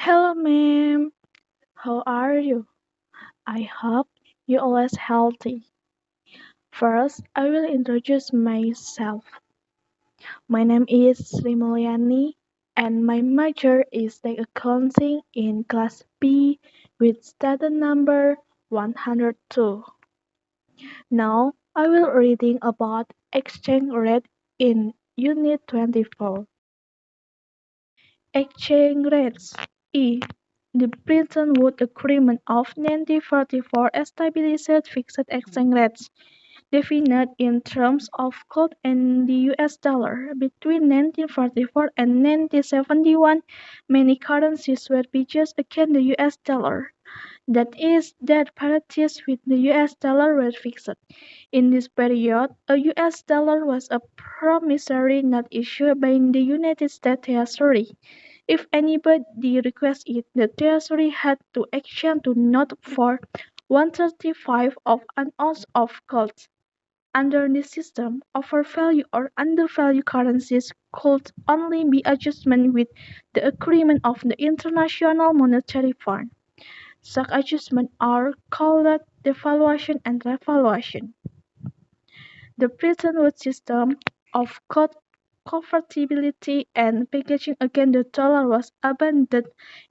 Hello, ma'am. How are you? I hope you're always healthy. First, I will introduce myself. My name is Mulyani, and my major is like accounting in class B with student number 102. Now, I will reading about exchange rate in Unit 24. Exchange rates (e) The Bretton Woods Agreement of 1944 established fixed exchange rates, defined in terms of gold and the US dollar. Between 1944 and 1971, many currencies were purchased against the US dollar. That is, that parities with the US dollar were fixed. In this period, a US dollar was a promissory note issued by the United States Treasury. If anybody requested it, the Treasury had to exchange the note for 1/35 of an ounce of gold. Under this system, overvalued or undervalued currencies could only be adjusted with the agreement of the International Monetary Fund. Such adjustments are called devaluation and revaluation. The Bretton Woods system of convertibility and pledging against the dollar was abandoned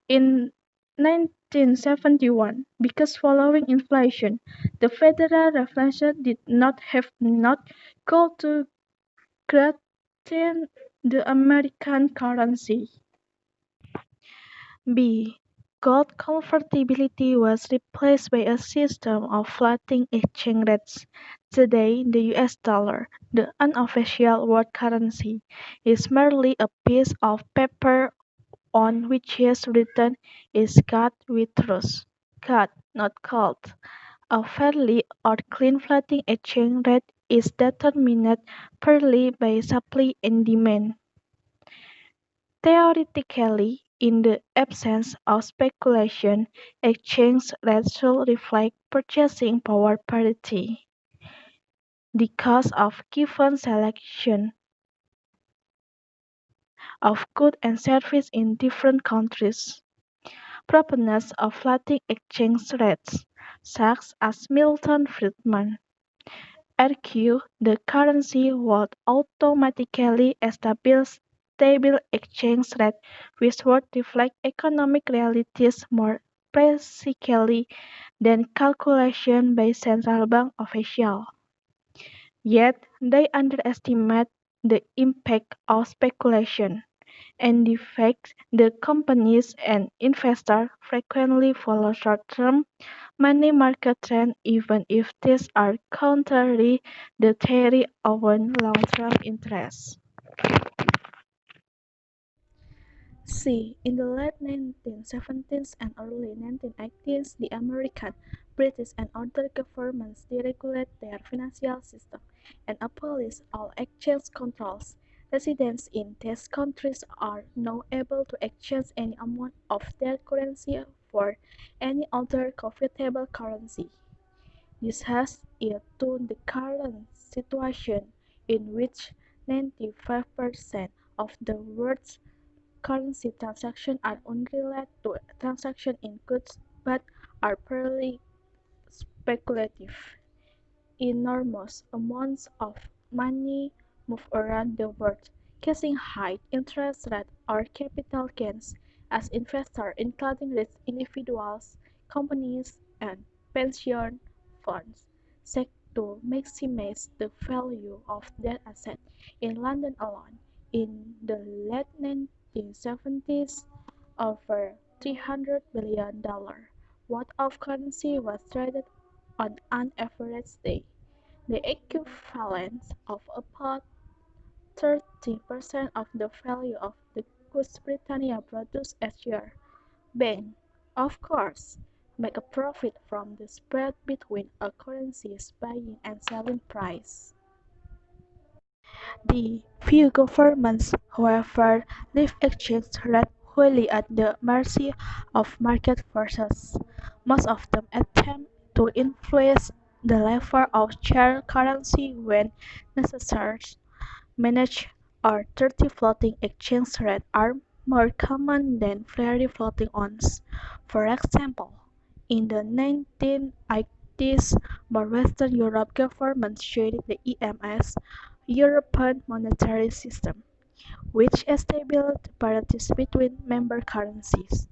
in 1971 because following inflation, the Federal Reserve did not have enough gold to strengthen the American currency. B. Gold convertibility was replaced by a system of floating exchange rates. Today, the US dollar, the unofficial world currency, is merely a piece of paper on which is written "is cut with truth." Cut, not called. A fairly or clean floating exchange rate is determined purely by supply and demand. Theoretically, in the absence of speculation, exchange rates should reflect purchasing power parity, the cost of given selection of goods and services in different countries. Proponents of floating exchange rates, such as Milton Friedman, argue the currency would automatically establish stable exchange rate which would reflect economic realities more precisely than calculations by central bank officials. Yet they underestimate the impact of speculation, and the fact that companies and investors frequently follow short-term money market trends even if these are contrary to the theory of long-term interest. C. In the late 1970s and early 1980s, the American, British, and other governments deregulated their financial system and abolished all exchange controls. Residents in these countries are now able to exchange any amount of their currency for any other convertible currency. This has led to the current situation in which 95% of the world's currency transactions are unrelated to transactions in goods but are purely speculative. Enormous amounts of money move around the world, causing high interest rates or capital gains as investors, including rich individuals, companies, and pension funds, seek to maximize the value of their assets. In London alone, in the late 1970s, over $300 billion worth of currency was traded on an average day, the equivalent of about 30% of the value of the goods Britannia produced each year. Banks, of course, make a profit from the spread between a currency's buying and selling price. The few governments, however, leave exchange rates wholly at the mercy of market forces. Most of them attempt to influence the level of shared currency when necessary. Managed or 30 floating exchange rates are more common than free floating ones. For example, in the 1980s, more Western Europe governments joined the EMS, European Monetary System, which established parities between member currencies.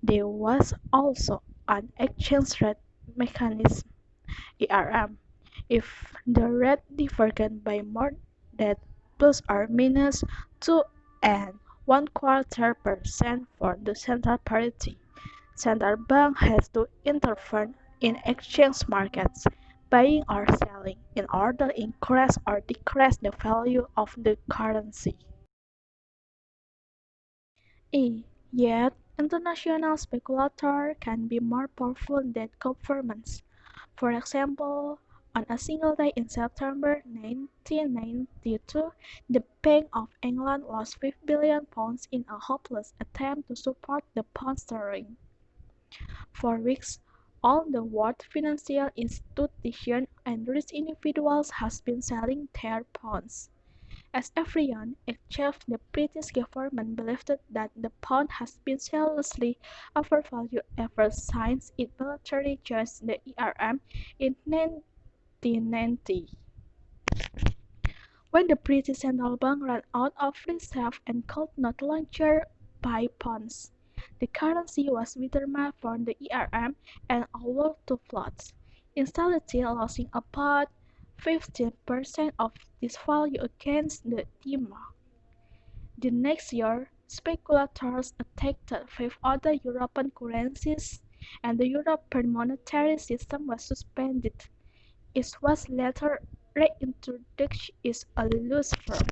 There was also an exchange rate mechanism ERM if the rate diverged by more than plus or minus 2 and 1/4% for the central parity. Central bank has to intervene in exchange markets, buying or selling, in order to increase or decrease the value of the currency. Yet, international speculators can be more powerful than governments. For example, on a single day in September 1992, the Bank of England lost £5 billion in a hopeless attempt to support the pound sterling. For weeks, all the world financial institutions and rich individuals have been selling their bonds. As everyone, except the British government, believed that the pound has been seriously overvalued ever since it voluntarily joined the ERM in 1990. When the British central bank ran out of reserve and could no longer buy bonds, the currency was withdrawn from the ERM and allowed to float, instantly losing about 15% of this value against the D-mark. The next year, speculators attacked five other European currencies, and the European monetary system was suspended. It was later reintroduced as a loose form.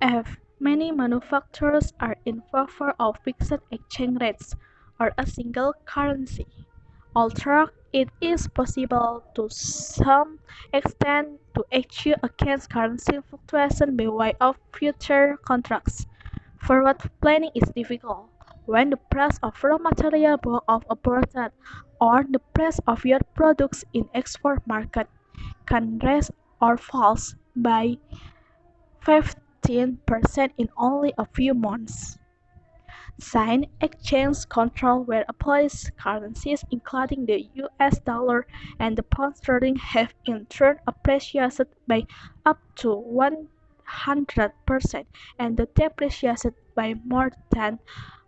F. Many manufacturers are in favor of fixed exchange rates, or a single currency, although it is possible to some extent to hedge against currency fluctuation by way of future contracts. Forward planning is difficult when the price of raw material both of abroad or the price of your products in export market can rise or fall by 15% in only a few months. Signed exchange control where applies currencies including the US dollar and the pound sterling have in turn appreciated by up to 100% and depreciated by more than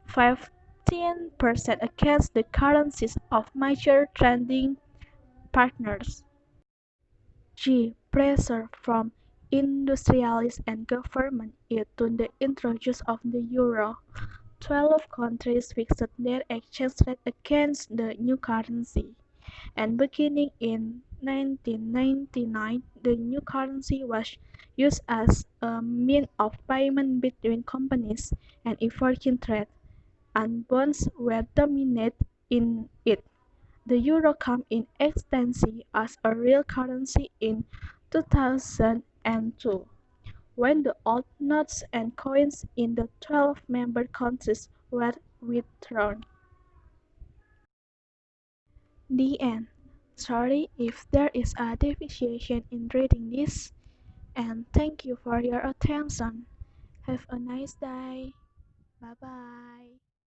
15% against the currencies of major trading partners. G. Pressure from industrialists and government led to the introduction of the euro. 12 countries fixed their exchange rate against the new currency, and beginning in 1999, the new currency was used as a means of payment between companies and emerging trade, and bonds were dominant in it. The euro came in existence as a real currency in 2002, when the old notes and coins in the 12 member countries were withdrawn. The end. Sorry if there is a deviation in reading this, and thank you for your attention. Have a nice day. Bye bye.